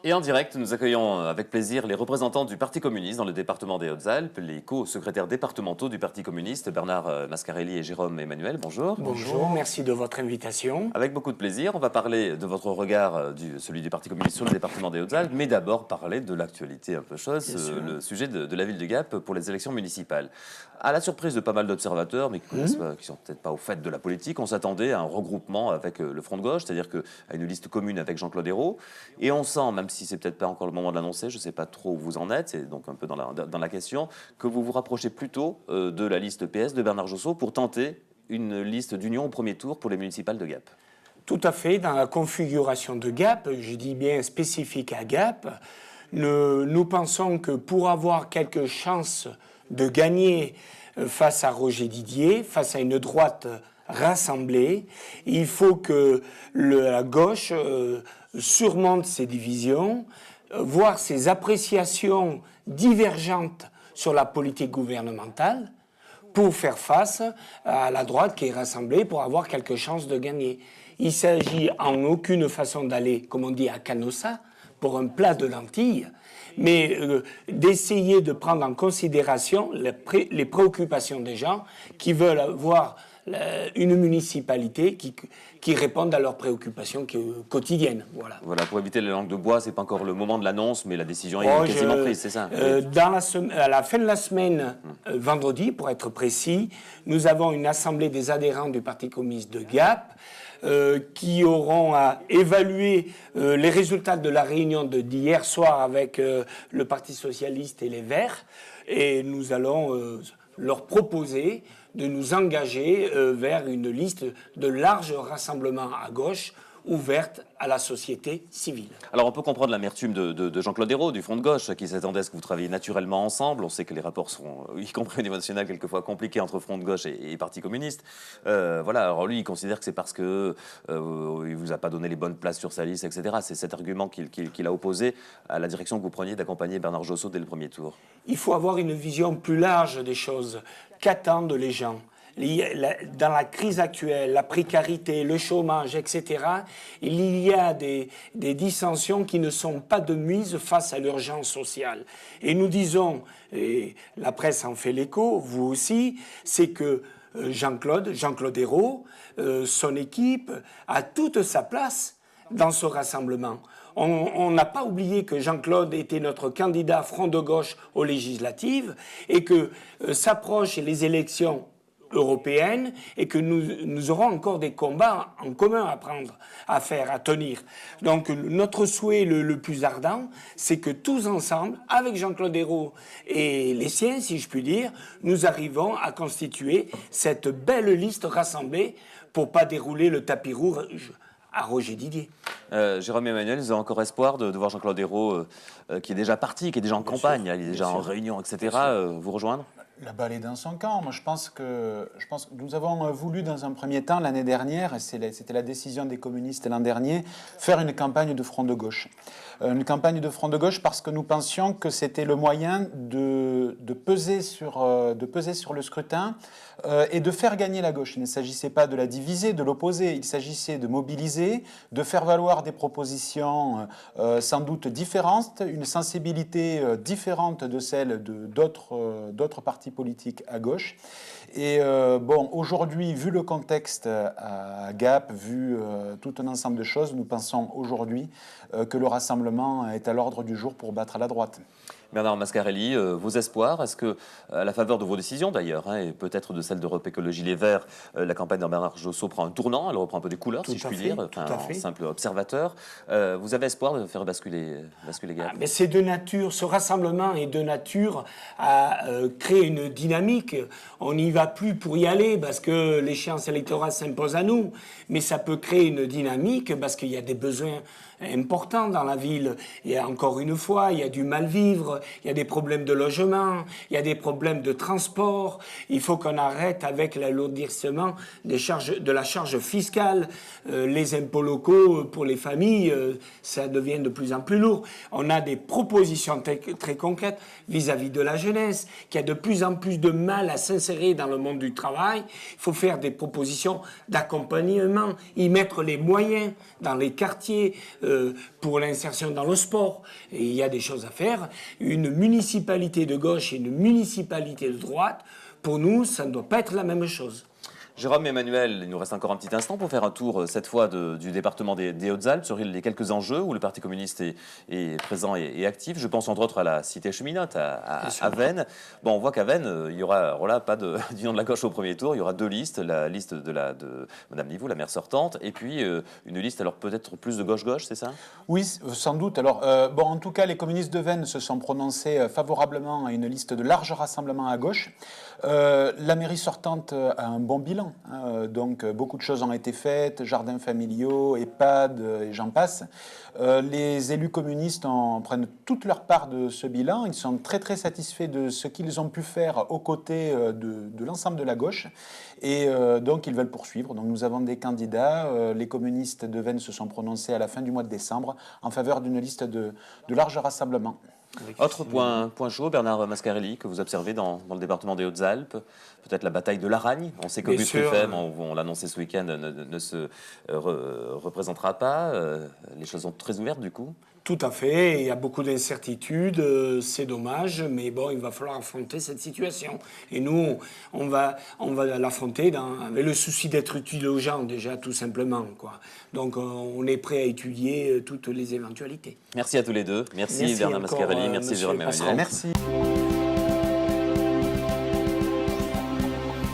Et en direct, nous accueillons avec plaisir les représentants du Parti communiste dans le département des Hautes-Alpes, les co-secrétaires départementaux du Parti communiste, Bernard Mascarelli et Jérôme Emmanuel. Bonjour. Bonjour, merci de votre invitation. Avec beaucoup de plaisir, on va parler de votre regard, celui du Parti communiste sur le département des Hautes-Alpes, mais d'abord parler de l'actualité un peu chaude, le sujet de la ville de Gap pour les élections municipales. À la surprise de pas mal d'observateurs, mais qui ne sont peut-être pas au fait de la politique, on s'attendait à un regroupement avec le Front de gauche, c'est-à-dire à une liste commune avec Jean-Claude Ayrault. Et on sent, même si c'est peut-être pas encore le moment de l'annoncer, je ne sais pas trop où vous en êtes, c'est donc un peu dans la question, que vous vous rapprochez plutôt de la liste PS de Bernard Josseau pour tenter une liste d'union au premier tour pour les municipales de Gap. Tout à fait, dans la configuration de Gap, je dis bien spécifique à Gap, nous pensons que pour avoir quelques chances de gagner face à Roger Didier, face à une droite rassemblée, il faut que la gauche surmonte ses divisions, voir ses appréciations divergentes sur la politique gouvernementale pour faire face à la droite qui est rassemblée pour avoir quelques chances de gagner. Il s'agit en aucune façon d'aller, comme on dit, à Canossa, pour un plat de lentilles, mais d'essayer de prendre en considération les préoccupations des gens qui veulent avoir une municipalité qui réponde à leurs préoccupations quotidiennes. Voilà, pour éviter les langues de bois, c'est pas encore le moment de l'annonce, mais la décision est quasiment prise, c'est ça? À la fin de la semaine, vendredi, pour être précis, nous avons une assemblée des adhérents du Parti communiste de Gap qui auront à évaluer les résultats de la réunion d'hier soir avec le Parti socialiste et les Verts. Et nous allons leur proposer de nous engager vers une liste de large rassemblement à gauche ouverte à la société civile. Alors on peut comprendre l'amertume de Jean-Claude Ayrault, du Front de gauche, qui s'attendait à ce que vous travailliez naturellement ensemble. On sait que les rapports sont, y compris au niveau national, quelquefois compliqués entre Front de gauche et Parti communiste. Voilà, alors lui, il considère que c'est parce que il vous a pas donné les bonnes places sur sa liste, etc. C'est cet argument qu'il a opposé à la direction que vous preniez d'accompagner Bernard Josseau dès le premier tour. Il faut avoir une vision plus large des choses. Qu'attendent les gens ? Dans la crise actuelle, la précarité, le chômage, etc., il y a des dissensions qui ne sont pas de mise face à l'urgence sociale. Et nous disons, et la presse en fait l'écho, vous aussi, c'est que Jean-Claude Ayrault, son équipe, a toute sa place dans ce rassemblement. On n'a pas oublié que Jean-Claude était notre candidat front de gauche aux législatives et que s'approchent les élections européenne et que nous aurons encore des combats en commun à prendre, à faire, à tenir. Donc notre souhait le plus ardent, c'est que tous ensemble, avec Jean-Claude Ayrault et les siens, si je puis dire, nous arrivons à constituer cette belle liste rassemblée pour pas dérouler le tapis rouge à Roger Didier. Jérôme Emmanuel, vous avez encore espoir de voir Jean-Claude Ayrault, qui est déjà parti, qui est déjà en campagne, il est déjà en réunion, etc., vous rejoindre? La balle est dans son camp. Moi, je pense que nous avons voulu, dans un premier temps, l'année dernière, et c'était la décision des communistes l'an dernier, faire une campagne de front de gauche. Une campagne de front de gauche parce que nous pensions que c'était le moyen de peser sur le scrutin et de faire gagner la gauche. Il ne s'agissait pas de la diviser, de l'opposer. Il s'agissait de mobiliser, de faire valoir des propositions sans doute différentes, une sensibilité différente de celle d'autres partis politiques à gauche. Et bon, aujourd'hui, vu le contexte à Gap, vu tout un ensemble de choses, nous pensons aujourd'hui que le rassemblement est à l'ordre du jour pour battre la droite. Bernard Mascarelli, vos espoirs, est-ce que, à la faveur de vos décisions d'ailleurs, et peut-être de celle d'Europe Écologie Les Verts, la campagne de Bernard Josseau prend un tournant, elle reprend un peu des couleurs, si je puis dire, un simple observateur. Vous avez espoir de faire basculer Gap? Mais c'est de nature, ce rassemblement est de nature à créer une dynamique. On n'y va plus pour y aller parce que l'échéance électorale s'impose à nous, mais ça peut créer une dynamique parce qu'il y a des besoins importants dans la ville. Il y a encore une fois, il y a du mal-vivre, il y a des problèmes de logement, il y a des problèmes de transport. Il faut qu'on arrête avec l'alourdissement de la charge fiscale. Les impôts locaux pour les familles, ça devient de plus en plus lourd. On a des propositions très concrètes vis-à-vis de la jeunesse, qui a de plus en plus de mal à s'insérer dans le monde du travail. Il faut faire des propositions d'accompagnement, y mettre les moyens dans les quartiers, pour l'insertion dans le sport. Et il y a des choses à faire. Une municipalité de gauche et une municipalité de droite, pour nous, ça ne doit pas être la même chose. Jérôme, Emmanuel, il nous reste encore un petit instant pour faire un tour, cette fois, du département des Hautes-Alpes, sur les quelques enjeux où le Parti communiste est présent et actif. Je pense entre autres à la cité cheminote, à Veynes. Bon, on voit qu'à Veynes, il y aura, alors là, pas d'union de la gauche au premier tour, il y aura deux listes, la liste de Madame Nivou, la maire sortante, et puis une liste, alors peut-être plus de gauche-gauche, c'est ça? Oui, sans doute. Alors, bon, en tout cas, les communistes de Veynes se sont prononcés favorablement à une liste de large rassemblement à gauche. La mairie sortante a un bon bilan. Donc beaucoup de choses ont été faites, jardins familiaux, EHPAD et j'en passe. Les élus communistes prennent toute leur part de ce bilan. Ils sont très très satisfaits de ce qu'ils ont pu faire aux côtés de l'ensemble de la gauche. Et donc ils veulent poursuivre. Donc nous avons des candidats. Les communistes de Veynes se sont prononcés à la fin du mois de décembre en faveur d'une liste de large rassemblement. Autre point chaud, Bernard Mascarelli, que vous observez dans le département des Hautes-Alpes, peut-être la bataille de l'Aragne. On sait qu'Auguste Ruffem, on l'a annoncé ce week-end, ne se représentera pas. Les choses sont très ouvertes du coup. Tout à fait, il y a beaucoup d'incertitudes, c'est dommage, mais bon, il va falloir affronter cette situation. Et nous, on va l'affronter avec le souci d'être utile aux gens, déjà, tout simplement, quoi. Donc, on est prêt à étudier toutes les éventualités. Merci à tous les deux. Merci Bernard Mascarelli, merci Jérôme Emmanuel. Merci.